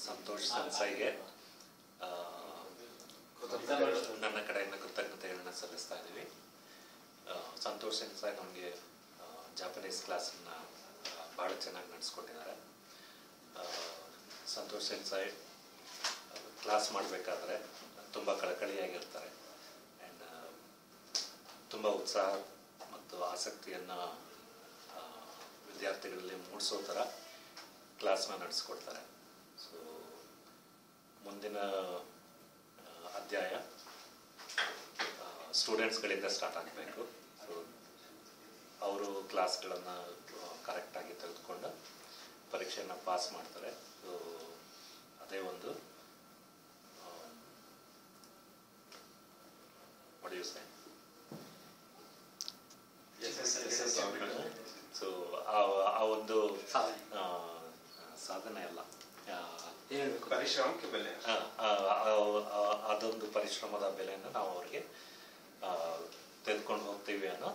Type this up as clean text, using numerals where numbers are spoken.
ಸಂತೋಷ್ ಸೆನ್ಸೈಗೆ ನನ್ನ ಕಡೆಯಿಂದ ಕೃತಜ್ಞತೆಗಳನ್ನ ಸಲ್ಲಿಸ್ತಾ ಇದ್ದೀವಿ. ಸಂತೋಷ್ ಸೆನ್ಸೈ ನಮಗೆ ಜಾಪನೀಸ್ ಕ್ಲಾಸನ್ನು ಭಾಳ ಚೆನ್ನಾಗಿ ನಡೆಸ್ಕೊಟ್ಟಿದ್ದಾರೆ. ಸಂತೋಷ್ ಸೆನ್ಸೈ ಕ್ಲಾಸ್ ಮಾಡಬೇಕಾದ್ರೆ ತುಂಬ ಕಳಕಳಿಯಾಗಿರ್ತಾರೆ ಆ್ಯಂಡ್ ತುಂಬ ಉತ್ಸಾಹ ಮತ್ತು ಆಸಕ್ತಿಯನ್ನು ವಿದ್ಯಾರ್ಥಿಗಳಲ್ಲಿ ಮೂಡಿಸೋ ಥರ ಕ್ಲಾಸ್ನ ನಡೆಸ್ಕೊಡ್ತಾರೆ. ಸೊ ಮುಂದಿನ ಅಧ್ಯಾಯ ಸ್ಟೂಡೆಂಟ್ಸ್ಗಳಿಂದ ಸ್ಟಾರ್ಟ್ ಆಗಬೇಕು. ಸೊ ಅವರು ಕ್ಲಾಸ್ಗಳನ್ನು ಕರೆಕ್ಟಾಗಿ ತೆಗೆದುಕೊಂಡು ಪರೀಕ್ಷೆಯನ್ನು ಪಾಸ್ ಮಾಡ್ತಾರೆ. ಸೊ ಅದೇ ಒಂದು ಪಡೆಯುತ್ತೆ. ಸೊ ಆ ಒಂದು ಸಾಧನೆ ಅಲ್ಲ, ಪರಿಶ್ರಮಕ್ಕೆ ಬೆಲೆ, ಅದೊಂದು ಪರಿಶ್ರಮದ ಬೆಲೆಯನ್ನು ನಾವು ಅವರಿಗೆ ತೆಗೆದುಕೊಂಡು ಹೋಗ್ತೀವಿ ಅನ್ನೋ